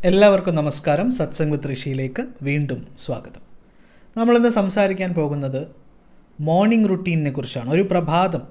എല്ലാവർക്കും നമസ്കാരം. സത്സംഗ് വിത്ത് ഋഷിയിലേക്ക് വീണ്ടും സ്വാഗതം. നമ്മളിന്ന് സംസാരിക്കാൻ പോകുന്നത് മോർണിംഗ് റുട്ടീനിനെ കുറിച്ചാണ്. ഒരു പ്രഭാതം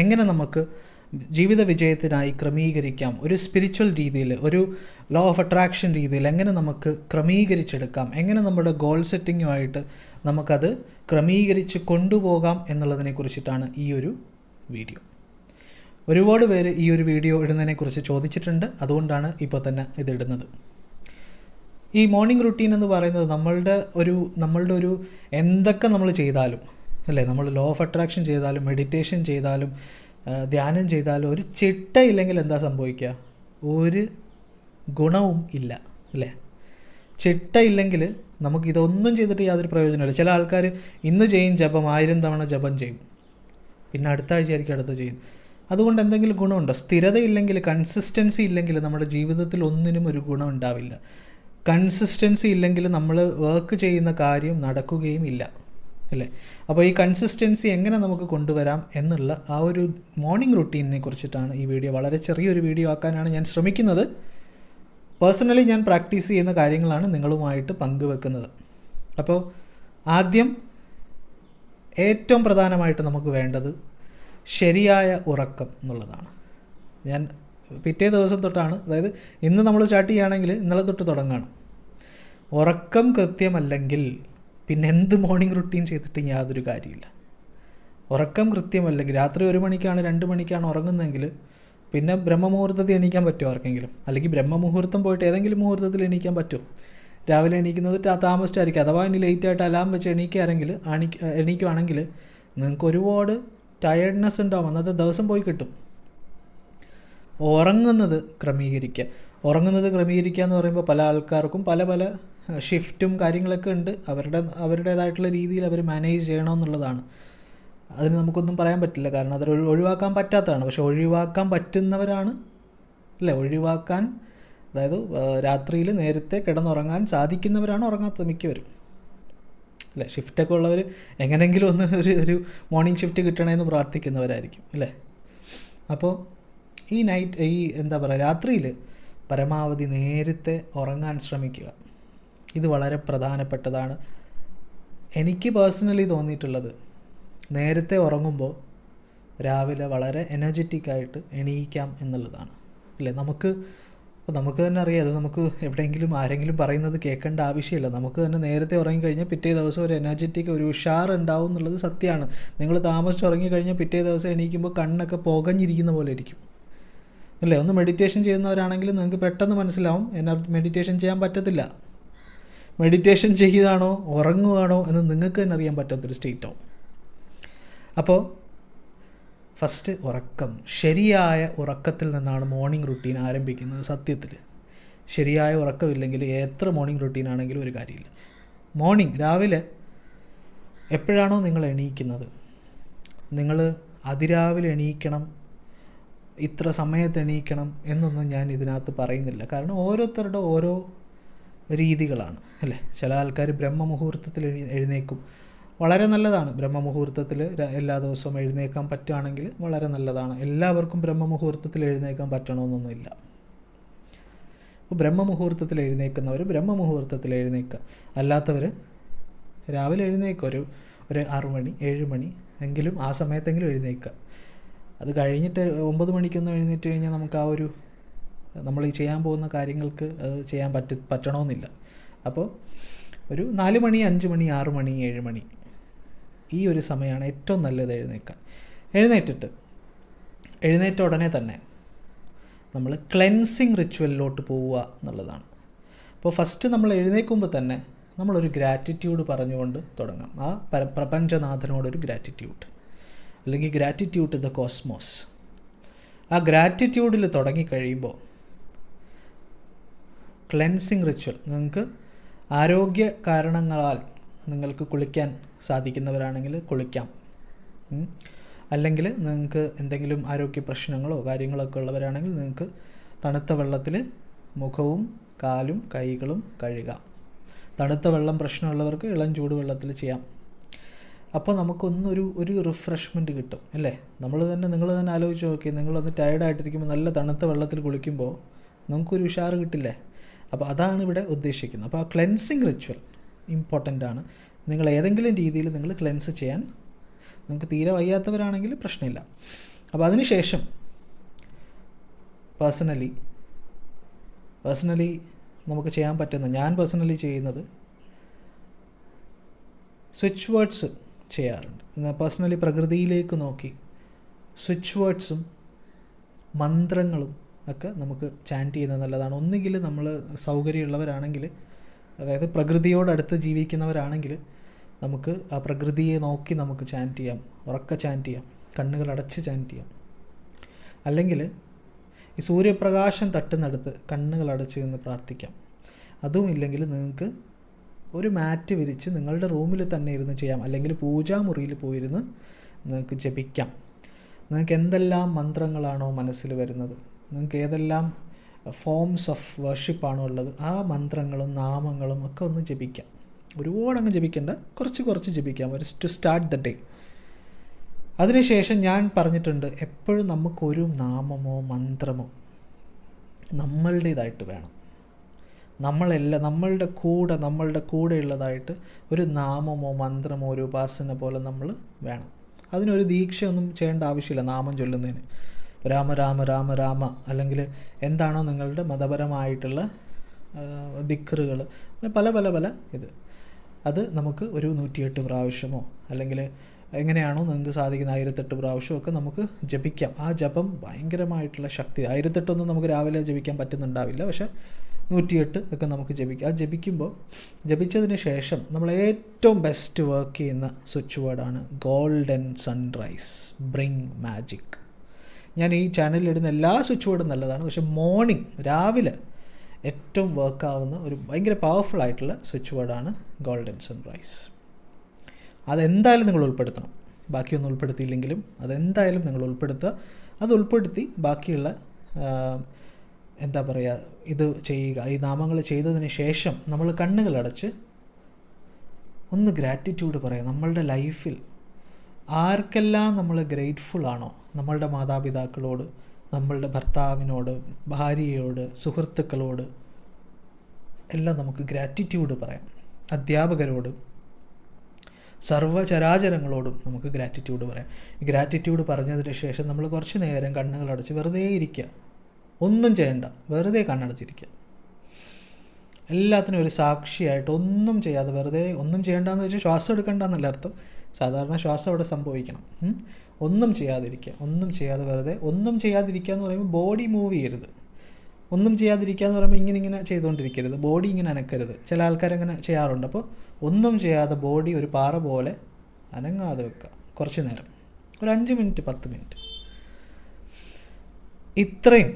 എങ്ങനെ നമുക്ക് ജീവിത വിജയത്തിനായി ക്രമീകരിക്കാം, ഒരു സ്പിരിച്വൽ രീതിയിൽ, ഒരു ലോ ഓഫ് അട്രാക്ഷൻ രീതിയിൽ എങ്ങനെ നമുക്ക് ക്രമീകരിച്ചെടുക്കാം, എങ്ങനെ നമ്മുടെ ഗോൾ സെറ്റിങ്ങുമായിട്ട് നമുക്കത് ക്രമീകരിച്ച് കൊണ്ടുപോകാം എന്നുള്ളതിനെ കുറിച്ചിട്ടാണ് ഈ ഒരു വീഡിയോ. ഒരുപാട് പേര് ഈ ഒരു വീഡിയോ ഇടുന്നതിനെക്കുറിച്ച് ചോദിച്ചിട്ടുണ്ട്, അതുകൊണ്ടാണ് ഇപ്പോൾ തന്നെ ഇതിടുന്നത്. ഈ മോർണിംഗ് റുട്ടീൻ എന്ന് പറയുന്നത് നമ്മളുടെ ഒരു എന്തൊക്കെ നമ്മൾ ചെയ്താലും, അല്ലേ, നമ്മൾ ലോ ഓഫ് അട്രാക്ഷൻ ചെയ്താലും, മെഡിറ്റേഷൻ ചെയ്താലും, ധ്യാനം ചെയ്താലും ഒരു ചിട്ടയില്ലെങ്കിൽ എന്താ സംഭവിക്കുക? ഒരു ഗുണവും ഇല്ല, അല്ലേ? ചിട്ടയില്ലെങ്കിൽ നമുക്കിതൊന്നും ചെയ്തിട്ട് യാതൊരു പ്രയോജനമില്ല. ചില ആൾക്കാർ ഇന്ന് ചെയ്യും ജപം, 1000 തവണ ജപം ചെയ്യും, പിന്നെ അടുത്ത ആഴ്ചയായിരിക്കും അടുത്ത് ചെയ്യും. അതുകൊണ്ട് എന്തെങ്കിലും ഗുണമുണ്ടോ? സ്ഥിരതയില്ലെങ്കിൽ, കൺസിസ്റ്റൻസി ഇല്ലെങ്കിൽ നമ്മുടെ ജീവിതത്തിൽ ഒന്നിനും ഒരു ഗുണം ഉണ്ടാവില്ല. കൺസിസ്റ്റൻസി ഇല്ലെങ്കിൽ നമ്മൾ വർക്ക് ചെയ്യുന്ന കാര്യം നടക്കുകയും ഇല്ല, അല്ലേ? അപ്പോൾ ഈ കൺസിസ്റ്റൻസി എങ്ങനെ നമുക്ക് കൊണ്ടുവരാം എന്നുള്ള ആ ഒരു മോർണിംഗ് റുട്ടീനിനെ കുറിച്ചിട്ടാണ് ഈ വീഡിയോ. വളരെ ചെറിയൊരു വീഡിയോ ആക്കാനാണ് ഞാൻ ശ്രമിക്കുന്നത്. പേഴ്സണലി ഞാൻ പ്രാക്ടീസ് ചെയ്യുന്ന കാര്യങ്ങളാണ് നിങ്ങളുമായിട്ട് പങ്കുവെക്കുന്നത്. അപ്പോൾ ആദ്യം ഏറ്റവും പ്രധാനമായിട്ട് നമുക്ക് വേണ്ടത് ശരിയായ ഉറക്കം എന്നുള്ളതാണ്. ഞാൻ പിറ്റേ ദിവസം തൊട്ടാണ്, അതായത് ഇന്ന് നമ്മൾ സ്റ്റാർട്ട് ചെയ്യുകയാണെങ്കിൽ ഇന്നലെ തൊട്ട് തുടങ്ങണം. ഉറക്കം കൃത്യമല്ലെങ്കിൽ പിന്നെ എന്ത് മോർണിംഗ് റുട്ടീൻ ചെയ്തിട്ട് യാതൊരു കാര്യമില്ല. ഉറക്കം കൃത്യമല്ലെങ്കിൽ, രാത്രി 1 മണിക്കാണ് 2 മണിക്കാണ് ഉറങ്ങുന്നതെങ്കിൽ പിന്നെ ബ്രഹ്മമുഹൂർത്തത്തിൽ എണീക്കാൻ പറ്റുമോ ആർക്കെങ്കിലും? അല്ലെങ്കിൽ ബ്രഹ്മമുഹൂർത്തം പോയിട്ട് ഏതെങ്കിലും മുഹൂർത്തത്തിൽ എണീക്കാൻ പറ്റുമോ? രാവിലെ എണീക്കുന്നത് താമസിച്ചായിരിക്കും. അഥവാ ഇനി ലേറ്റായിട്ട് അലാം വെച്ച് എണീക്കുകയാണെങ്കിൽ നിങ്ങൾക്ക് ഒരുപാട് ടയർഡ്നെസ് ഉണ്ടാവും, അന്നത്തെ ദിവസം പോയി കിട്ടും. ഉറങ്ങുന്നത് ക്രമീകരിക്കുക എന്ന് പറയുമ്പോൾ പല ആൾക്കാർക്കും പല ഷിഫ്റ്റും കാര്യങ്ങളൊക്കെ ഉണ്ട്. അവരുടേതായിട്ടുള്ള രീതിയിൽ അവർ മാനേജ് ചെയ്യണമെന്നുള്ളതാണ്. അതിന് നമുക്കൊന്നും പറയാൻ പറ്റില്ല, കാരണം അത് ഒഴിവാക്കാൻ പറ്റാത്തതാണ്. പക്ഷെ ഒഴിവാക്കാൻ പറ്റുന്നവരാണ്, അല്ലേ? അതായത് രാത്രിയിൽ നേരത്തെ കിടന്നുറങ്ങാൻ സാധിക്കുന്നവരാണ് ഉറങ്ങാത്തത് മിക്കവരും, അല്ലേ? ഷിഫ്റ്റൊക്കെ ഉള്ളവർ എങ്ങനെയെങ്കിലും ഒന്ന് ഒരു മോർണിംഗ് ഷിഫ്റ്റ് കിട്ടണമെന്ന് പ്രാർത്ഥിക്കുന്നവരായിരിക്കും, അല്ലേ? അപ്പോൾ രാത്രിയിൽ പരമാവധി നേരത്തെ ഉറങ്ങാൻ ശ്രമിക്കുക. ഇത് വളരെ പ്രധാനപ്പെട്ടതാണ്. എനിക്ക് പേഴ്സണലി തോന്നിയിട്ടുള്ളത്, നേരത്തെ ഉറങ്ങുമ്പോൾ രാവിലെ വളരെ എനർജറ്റിക്കായിട്ട് എണീക്കാം എന്നുള്ളതാണ്, അല്ലേ? നമുക്ക് തന്നെ അറിയാം, അത് നമുക്ക് എവിടെയെങ്കിലും ആരെങ്കിലും പറയുന്നത് കേൾക്കേണ്ട ആവശ്യമില്ല. നമുക്ക് തന്നെ നേരത്തെ ഉറങ്ങിക്കഴിഞ്ഞാൽ പിറ്റേ ദിവസം ഒരു എനർജറ്റിക്, ഒരു ഉഷാർ ഉണ്ടാവും എന്നുള്ളത് സത്യമാണ്. നിങ്ങൾ താമസിച്ച് ഉറങ്ങിക്കഴിഞ്ഞാൽ പിറ്റേ ദിവസം എണീക്കുമ്പോൾ കണ്ണൊക്കെ പുകഞ്ഞിരിക്കുന്ന പോലെ ഇരിക്കും, അല്ലേ? ഒന്ന് മെഡിറ്റേഷൻ ചെയ്യുന്നവരാണെങ്കിൽ നിങ്ങൾക്ക് പെട്ടെന്ന് മനസ്സിലാവും മെഡിറ്റേഷൻ ചെയ്യാൻ പറ്റത്തില്ല. മെഡിറ്റേഷൻ ചെയ്യുകയാണോ ഉറങ്ങുകയാണോ എന്ന് നിങ്ങൾക്ക് തന്നെ അറിയാൻ പറ്റാത്തൊരു സ്റ്റേറ്റാവും. അപ്പോൾ ഫസ്റ്റ് ഉറക്കം, ശരിയായ ഉറക്കത്തിൽ നിന്നാണ് മോർണിംഗ് റുട്ടീൻ ആരംഭിക്കുന്നത്. സത്യത്തിൽ ശരിയായ ഉറക്കമില്ലെങ്കിൽ എത്ര മോർണിംഗ് റുട്ടീൻ ആണെങ്കിലും ഒരു കാര്യമില്ല. രാവിലെ എപ്പോഴാണോ നിങ്ങൾ എണീക്കുന്നത്, നിങ്ങൾ അതിരാവിലെ എണീക്കണം, ഇത്ര സമയത്ത് എണീക്കണം എന്നൊന്നും ഞാൻ ഇതിനകത്ത് പറയുന്നില്ല. കാരണം ഓരോരുത്തരുടെ ഓരോ രീതികളാണ്, അല്ലേ? ചില ആൾക്കാർ ബ്രഹ്മമുഹൂർത്തത്തിൽ എഴുന്നേക്കും, വളരെ നല്ലതാണ്. ബ്രഹ്മമുഹൂർത്തത്തിൽ എല്ലാ ദിവസവും എഴുന്നേക്കാൻ പറ്റുകയാണെങ്കിൽ വളരെ നല്ലതാണ്. എല്ലാവർക്കും ബ്രഹ്മമുഹൂർത്തത്തിൽ എഴുന്നേക്കാൻ പറ്റണമെന്നൊന്നുമില്ല. അപ്പോൾ ബ്രഹ്മമുഹൂർത്തത്തിൽ എഴുന്നേക്കുന്നവർ ബ്രഹ്മമുഹൂർത്തത്തിൽ എഴുന്നേക്കുക, അല്ലാത്തവർ രാവിലെ എഴുന്നേക്കുക. ഒരു 6 മണി 7 മണി എങ്കിലും ആ സമയത്തെങ്കിലും എഴുന്നേക്കുക. അത് കഴിഞ്ഞിട്ട് 9 മണിക്കൊന്നും എഴുന്നേറ്റ് കഴിഞ്ഞാൽ നമുക്ക് നമ്മൾ ഈ ചെയ്യാൻ പോകുന്ന കാര്യങ്ങൾക്ക് അത് ചെയ്യാൻ പറ്റണമെന്നില്ല. അപ്പോൾ ഒരു 4 മണി 5 മണി 6 മണി 7 മണി ഈ ഒരു സമയമാണ് ഏറ്റവും നല്ലത് എഴുന്നേക്കാൻ. എഴുന്നേറ്റ ഉടനെ തന്നെ നമ്മൾ ക്ലെൻസിങ് റിച്വലിലോട്ട് പോവുക എന്നുള്ളതാണ്. അപ്പോൾ ഫസ്റ്റ് നമ്മൾ എഴുന്നേൽക്കുമ്പോൾ തന്നെ നമ്മളൊരു ഗ്രാറ്റിറ്റ്യൂഡ് പറഞ്ഞുകൊണ്ട് തുടങ്ങാം. ആ പ്രപഞ്ചനാഥനോടൊരു ഗ്രാറ്റിറ്റ്യൂഡ്, അല്ലെങ്കിൽ ഗ്രാറ്റിറ്റ്യൂഡ് ടു ദ കോസ്മോസ്. ആ ഗ്രാറ്റിറ്റ്യൂഡിൽ തുടങ്ങിക്കഴിയുമ്പോൾ ക്ലെൻസിങ് റിച്വൽ, നിങ്ങൾക്ക് ആരോഗ്യ കാരണങ്ങളാൽ നിങ്ങൾക്ക് കുളിക്കാൻ സാധിക്കുന്നവരാണെങ്കിൽ കുളിക്കാം. അല്ലെങ്കിൽ നിങ്ങൾക്ക് എന്തെങ്കിലും ആരോഗ്യ പ്രശ്നങ്ങളോ കാര്യങ്ങളൊക്കെ ഉള്ളവരാണെങ്കിൽ നിങ്ങൾക്ക് തണുത്ത വെള്ളത്തിൽ മുഖവും കാലും കൈകളും കഴുകാം. തണുത്ത വെള്ളം പ്രശ്നമുള്ളവർക്ക് ഇളം ചൂടുവെള്ളത്തിൽ ചെയ്യാം. അപ്പോൾ നമുക്കൊന്നൊരു റിഫ്രഷ്മെൻറ്റ് കിട്ടും, അല്ലേ? നിങ്ങൾ തന്നെ ആലോചിച്ച് നോക്കി, നിങ്ങളൊന്ന് ടയർഡായിട്ടിരിക്കുമ്പോൾ നല്ല തണുത്ത വെള്ളത്തിൽ കുളിക്കുമ്പോൾ നമുക്കൊരു ഉഷാറ് കിട്ടില്ലേ? അപ്പോൾ അതാണ് ഇവിടെ ഉദ്ദേശിക്കുന്നത്. അപ്പോൾ ആ ക്ലെൻസിങ് റിച്വൽ ഇമ്പോർട്ടൻ്റ് ആണ്. നിങ്ങൾ ഏതെങ്കിലും രീതിയിൽ നിങ്ങൾ ക്ലെൻസ് ചെയ്യാൻ, നിങ്ങൾക്ക് തീരെ വയ്യാത്തവരാണെങ്കിൽ പ്രശ്നമില്ല. അപ്പോൾ അതിനുശേഷം പേഴ്സണലി നമുക്ക് ചെയ്യാൻ പറ്റുന്ന, ഞാൻ പേഴ്സണലി ചെയ്യുന്നത് സ്വിച്ച് വേർഡ്സ് ചെയ്യാറുണ്ട്. പേഴ്സണലി പ്രകൃതിയിലേക്ക് നോക്കി സ്വിച്ച് വേർഡ്സും മന്ത്രങ്ങളും ഒക്കെ നമുക്ക് ചാൻറ്റ് ചെയ്യുന്നത് നല്ലതാണ്. ഒന്നുകിൽ നമ്മൾ സൗകര്യമുള്ളവരാണെങ്കിൽ, അതായത് പ്രകൃതിയോടടുത്ത് ജീവിക്കുന്നവരാണെങ്കിൽ നമുക്ക് ആ പ്രകൃതിയെ നോക്കി നമുക്ക് ചാൻറ്റ് ചെയ്യാം, ഉറക്കെ ചാൻറ്റ് ചെയ്യാം, കണ്ണുകൾ അടച്ച് ചാൻറ്റ് ചെയ്യാം. അല്ലെങ്കിൽ ഈ സൂര്യപ്രകാശം തട്ടുന്നിടത്ത് കണ്ണുകൾ അടച്ച് നിന്ന് പ്രാർത്ഥിക്കാം. അതുമില്ലെങ്കിൽ നിങ്ങൾക്ക് ഒരു മാറ്റ് വിരിച്ച് നിങ്ങളുടെ റൂമിൽ തന്നെ ഇരുന്ന് ചെയ്യാം, അല്ലെങ്കിൽ പൂജാമുറിയിൽ പോയിരുന്ന് നിങ്ങൾക്ക് ജപിക്കാം. നിങ്ങൾക്ക് എന്തെല്ലാം മന്ത്രങ്ങളാണോ മനസ്സിൽ വരുന്നത്, നിങ്ങൾക്ക് ഏതെല്ലാം ഫോംസ് ഓഫ് വർഷിപ്പാണോ ഉള്ളത്, ആ മന്ത്രങ്ങളും നാമങ്ങളും ഒക്കെ ഒന്ന് ജപിക്കാം. ഒരുപാടങ്ങ് ജപിക്കേണ്ട, കുറച്ച് ജപിക്കാം, ടു സ്റ്റാർട്ട് ദ ഡേ. അതിനുശേഷം ഞാൻ പറഞ്ഞിട്ടുണ്ട്, എപ്പോഴും നമുക്കൊരു നാമമോ മന്ത്രമോ നമ്മളുടേതായിട്ട് വേണം. നമ്മളുടെ കൂടെ ഉള്ളതായിട്ട് ഒരു നാമമോ മന്ത്രമോ ഒരു ഉപാസന പോലെ നമ്മൾ വേണം. അതിനൊരു ദീക്ഷയൊന്നും ചെയ്യേണ്ട ആവശ്യമില്ല നാമം ചൊല്ലുന്നതിന്. രാമ രാമ രാമ രാമ, അല്ലെങ്കിൽ എന്താണോ നിങ്ങളുടെ മതപരമായിട്ടുള്ള ദിക്റുകൾ, പല ഇത്, അത് നമുക്ക് ഒരു 108 പ്രാവശ്യമോ അല്ലെങ്കിൽ എങ്ങനെയാണോ നിങ്ങൾക്ക് സാധിക്കുന്ന 1008 പ്രാവശ്യമൊക്കെ നമുക്ക് ജപിക്കാം. ആ ജപം ഭയങ്കരമായിട്ടുള്ള ശക്തി. 1008 നമുക്ക് രാവിലെ ജപിക്കാൻ പറ്റുന്നുണ്ടാവില്ല, പക്ഷേ 108 ഒക്കെ നമുക്ക് ജപിക്കാം. ആ ജപിച്ചതിന് ശേഷം നമ്മൾ ഏറ്റവും ബെസ്റ്റ് വർക്ക് ചെയ്യുന്ന സ്വിച്ച് വേർഡാണ് ഗോൾഡൻ സൺറൈസ്, ബ്രിങ് മാജിക്. ഞാൻ ഈ ചാനലിലിടുന്ന എല്ലാ സ്വിച്ച് വേർഡും നല്ലതാണ്, പക്ഷേ മോർണിംഗ് രാവിലെ ഏറ്റവും വർക്കാവുന്ന ഒരു ഭയങ്കര പവർഫുൾ ആയിട്ടുള്ള സ്വിച്ച് വേർഡാണ് ഗോൾഡൻ സൺറൈസ്. അതെന്തായാലും നിങ്ങൾ ഉൾപ്പെടുത്തണം. ബാക്കിയൊന്നും ഉൾപ്പെടുത്തിയില്ലെങ്കിലും അതെന്തായാലും നിങ്ങൾ ഉൾപ്പെടുത്തുക. അത് ഉൾപ്പെടുത്തി ബാക്കിയുള്ള എന്താ പറയുക, ഇത് ചെയ്യുക. ഈ നാമങ്ങൾ ചെയ്തതിന് ശേഷം നമ്മൾ കണ്ണുകളടച്ച് ഒന്ന് ഗ്രാറ്റിറ്റ്യൂഡ് പറയാം. നമ്മളുടെ ലൈഫിൽ ആർക്കെല്ലാം നമ്മൾ ഗ്രേറ്റ്ഫുൾ ആണോ, നമ്മളുടെ മാതാപിതാക്കളോട്, നമ്മളുടെ ഭർത്താവിനോട്, ഭാര്യയോട്, സുഹൃത്തുക്കളോട് എല്ലാം നമുക്ക് ഗ്രാറ്റിറ്റ്യൂഡ് പറയാം. അധ്യാപകരോട്, സർവ്വചരാചരങ്ങളോടും നമുക്ക് ഗ്രാറ്റിറ്റ്യൂഡ് പറയാം. ഈ ഗ്രാറ്റിറ്റ്യൂഡ് പറഞ്ഞതിന് ശേഷം നമ്മൾ കുറച്ച് നേരം കണ്ണുകളടച്ച് വെറുതെ ഇരിക്കുക. ഒന്നും ചെയ്യണ്ട, വെറുതെ കണ്ണടച്ചിരിക്കുക. എല്ലാത്തിനും ഒരു സാക്ഷിയായിട്ട് ഒന്നും ചെയ്യാതെ വെറുതെ, ഒന്നും ചെയ്യേണ്ടെന്ന് വെച്ചാൽ ശ്വാസം എടുക്കേണ്ടെന്നല്ല അർത്ഥം. സാധാരണ ശ്വാസം അവിടെ സംഭവിക്കണം. ഒന്നും ചെയ്യാതിരിക്കുക, ഒന്നും ചെയ്യാതെ വെറുതെ. ഒന്നും ചെയ്യാതിരിക്കുക എന്ന് പറയുമ്പോൾ ബോഡി മൂവ് ചെയ്യരുത്. ഒന്നും ചെയ്യാതിരിക്കുക എന്ന് പറയുമ്പോൾ ഇങ്ങനെ ചെയ്തുകൊണ്ടിരിക്കരുത്, ബോഡി ഇങ്ങനെ അനക്കരുത്. ചില ആൾക്കാരങ്ങനെ ചെയ്യാറുണ്ട്. അപ്പോൾ ഒന്നും ചെയ്യാതെ ബോഡി ഒരു പാറ പോലെ അനങ്ങാതെ വെക്കുക കുറച്ച് നേരം, ഒരു 5 മിനിറ്റ് 10 മിനിറ്റ്. ഇത്രയും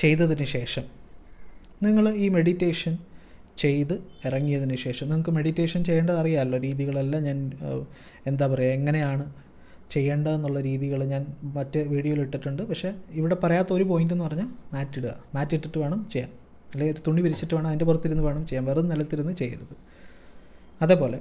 ചെയ്തതിന് ശേഷം നിങ്ങൾ ഈ മെഡിറ്റേഷൻ ചെയ്ത് ഇറങ്ങിയതിന് ശേഷം, നിങ്ങൾക്ക് മെഡിറ്റേഷൻ ചെയ്യേണ്ടത് അറിയാമല്ലോ, രീതികളെല്ലാം ഞാൻ എന്താ പറയുക, എങ്ങനെയാണ് ചെയ്യേണ്ടതെന്നുള്ള രീതികൾ ഞാൻ മറ്റ് വീഡിയോയിൽ ഇട്ടിട്ടുണ്ട്. പക്ഷേ ഇവിടെ പറയാത്ത ഒരു പോയിൻ്റ് എന്ന് പറഞ്ഞാൽ മാറ്റിടുക. മാറ്റിട്ടിട്ട് വേണം ചെയ്യാൻ, അല്ലെങ്കിൽ ഒരു തുണി വിരിച്ചിട്ട് വേണം അതിൻ്റെ പുറത്തിരുന്ന് വേണം ചെയ്യാൻ, വെറും നിലത്തിരുന്ന് ചെയ്യരുത്. അതേപോലെ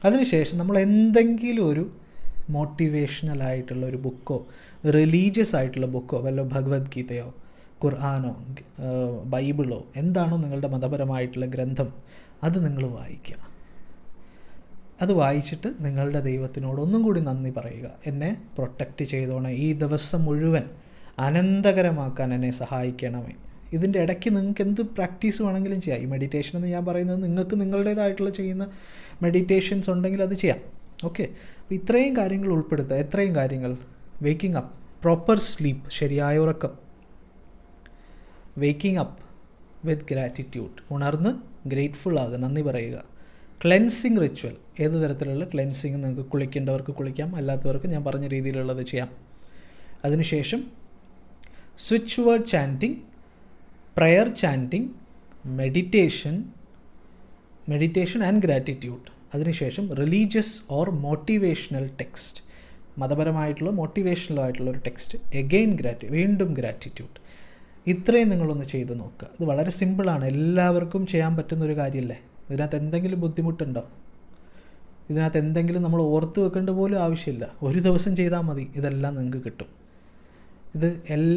അതിനുശേഷം നമ്മൾ എന്തെങ്കിലും ഒരു മോട്ടിവേഷണലായിട്ടുള്ള ഒരു ബുക്കോ റിലീജിയസ് ആയിട്ടുള്ള ബുക്കോ, വല്ല ഭഗവത്ഗീതയോ ഖുർആനോ ബൈബിളോ എന്താണോ നിങ്ങളുടെ മതപരമായിട്ടുള്ള ഗ്രന്ഥം, അത് നിങ്ങൾ വായിക്കുക. അത് വായിച്ചിട്ട് നിങ്ങളുടെ ദൈവത്തിനോട് ഒന്നും കൂടി നന്ദി പറയുക. എന്നെ പ്രൊട്ടക്റ്റ് ചെയ്തോണേ, ഈ ദിവസം മുഴുവൻ അനന്തകരമാക്കാൻ എന്നെ സഹായിക്കണമേ. ഇതിൻ്റെ ഇടയ്ക്ക് നിങ്ങൾക്ക് എന്ത് പ്രാക്ടീസ് വേണമെങ്കിലും ചെയ്യാം. ഈ മെഡിറ്റേഷൻ എന്ന് ഞാൻ പറയുന്നത് നിങ്ങൾക്ക് നിങ്ങളുടേതായിട്ടുള്ള ചെയ്യുന്ന മെഡിറ്റേഷൻസ് ഉണ്ടെങ്കിൽ അത് ചെയ്യാം. ഓക്കെ, അപ്പോൾ ഇത്രയും കാര്യങ്ങൾ ഉൾപ്പെടുത്തുക. എത്രയും കാര്യങ്ങൾ: വേക്കിംഗ് അപ്പ്, പ്രോപ്പർ സ്ലീപ്പ്, ശരിയായ ഉറക്കം, വേക്കിംഗ് അപ്പ് വിത്ത് ഗ്രാറ്റിറ്റ്യൂഡ്, ഉണർന്ന് ഗ്രേറ്റ്ഫുൾ ആകുക, നന്ദി പറയുക. ക്ലെൻസിങ് റിച്വൽ, ഏത് തരത്തിലുള്ള ക്ലെൻസിങ്, നിങ്ങൾക്ക് കുളിക്കേണ്ടവർക്ക് കുളിക്കാം, അല്ലാത്തവർക്ക് ഞാൻ പറഞ്ഞ രീതിയിലുള്ളത് ചെയ്യാം. അതിനുശേഷം switch word chanting, prayer chanting, meditation and gratitude. അതിനുശേഷം റിലീജിയസ് ഓർ മോട്ടിവേഷണൽ ടെക്സ്റ്റ്, മതപരമായിട്ടുള്ള മോട്ടിവേഷണൽ ആയിട്ടുള്ള ഒരു ടെക്സ്റ്റ്, എഗെയിൻ വീണ്ടും ഗ്രാറ്റിറ്റ്യൂഡ്. ഇത്രയും നിങ്ങളൊന്ന് ചെയ്ത് നോക്കുക. ഇത് വളരെ സിമ്പിളാണ്, എല്ലാവർക്കും ചെയ്യാൻ പറ്റുന്നൊരു കാര്യമല്ലേ. ഇതിനകത്ത് എന്തെങ്കിലും ബുദ്ധിമുട്ടുണ്ടോ? ഇതിനകത്ത് എന്തെങ്കിലും നമ്മൾ ഓർത്ത് വെക്കേണ്ട പോലും ആവശ്യമില്ല. ഒരു ദിവസം ചെയ്താൽ മതി, ഇതെല്ലാം നിങ്ങൾക്ക് കിട്ടും.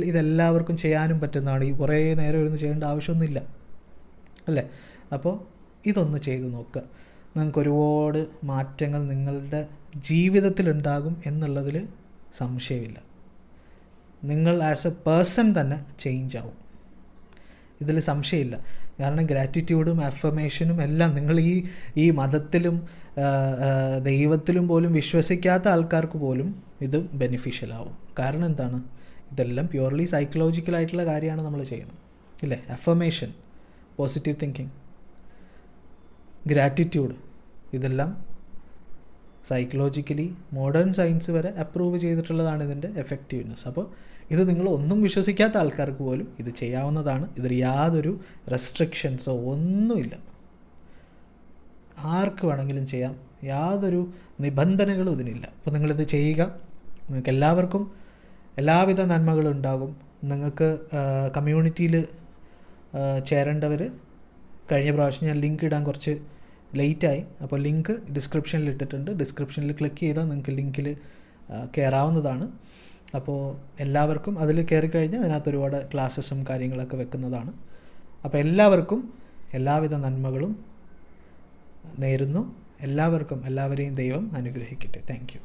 ഇതെല്ലാവർക്കും ചെയ്യാനും പറ്റുന്നതാണ്. ഈ കുറേ നേരം ഇരുന്ന് ചെയ്യേണ്ട ആവശ്യമൊന്നുമില്ല അല്ലേ? അപ്പോൾ ഇതൊന്ന് ചെയ്ത് നോക്കുക. നിങ്ങൾക്ക് ഒരുപാട് മാറ്റങ്ങൾ നിങ്ങളുടെ ജീവിതത്തിലുണ്ടാകും എന്നുള്ളതിൽ സംശയമില്ല. നിങ്ങൾ ആസ് എ പേഴ്സൺ തന്നെ ചേഞ്ച് ആവും, ഇതിൽ സംശയമില്ല. കാരണം ഗ്രാറ്റിറ്റ്യൂഡും അഫർമേഷനും എല്ലാം നിങ്ങൾ ഈ മതത്തിലും ദൈവത്തിലും പോലും വിശ്വസിക്കാത്ത ആൾക്കാർക്ക് പോലും ഇത് ബെനിഫിഷ്യൽ ആവും. കാരണം എന്താണ്? ഇതെല്ലാം പ്യുവർലി സൈക്കോളജിക്കലായിട്ടുള്ള കാര്യമാണ് നമ്മൾ ചെയ്യുന്നത് ഇല്ലേ? അഫർമേഷൻ, പോസിറ്റീവ് തിങ്കിങ്, ഗ്രാറ്റിറ്റ്യൂഡ്, ഇതെല്ലാം സൈക്കോളജിക്കലി മോഡേൺ സയൻസ് വരെ അപ്രൂവ് ചെയ്തിട്ടുള്ളതാണ് ഇതിൻ്റെ എഫക്റ്റീവ്നെസ്. അപ്പോൾ ഇത് നിങ്ങൾ ഒന്നും വിശ്വസിക്കാത്ത ആൾക്കാർക്ക് പോലും ഇത് ചെയ്യാവുന്നതാണ്. ഇതിൽ യാതൊരു റെസ്ട്രിക്ഷൻസോ ഒന്നുമില്ല, ആർക്ക് വേണമെങ്കിലും ചെയ്യാം, യാതൊരു നിബന്ധനകളും ഇതിനില്ല. അപ്പോൾ നിങ്ങളിത് ചെയ്യുക. നിങ്ങൾക്ക് എല്ലാവർക്കും എല്ലാവിധ നന്മകളും ഉണ്ടാകും. നിങ്ങൾക്ക് കമ്മ്യൂണിറ്റിയിൽ ചേരേണ്ടവർ, കഴിഞ്ഞ പ്രാവശ്യം ഞാൻ ലിങ്ക് ഇടാൻ കുറച്ച് ലേറ്റായി, അപ്പോൾ ലിങ്ക് ഡിസ്ക്രിപ്ഷനിൽ ഇട്ടിട്ടുണ്ട്. ഡിസ്ക്രിപ്ഷനിൽ ക്ലിക്ക് ചെയ്താൽ നിങ്ങൾക്ക് ലിങ്കിൽ കയറാവുന്നതാണ്. അപ്പോൾ എല്ലാവർക്കും അതിൽ കയറിക്കഴിഞ്ഞാൽ അതിനകത്ത് ഒരുപാട് ക്ലാസ്സസും കാര്യങ്ങളൊക്കെ വെക്കുന്നതാണ്. അപ്പോൾ എല്ലാവർക്കും എല്ലാവിധ നന്മകളും നേരുന്നു. എല്ലാവരെയും ദൈവം അനുഗ്രഹിക്കട്ടെ. Thank you.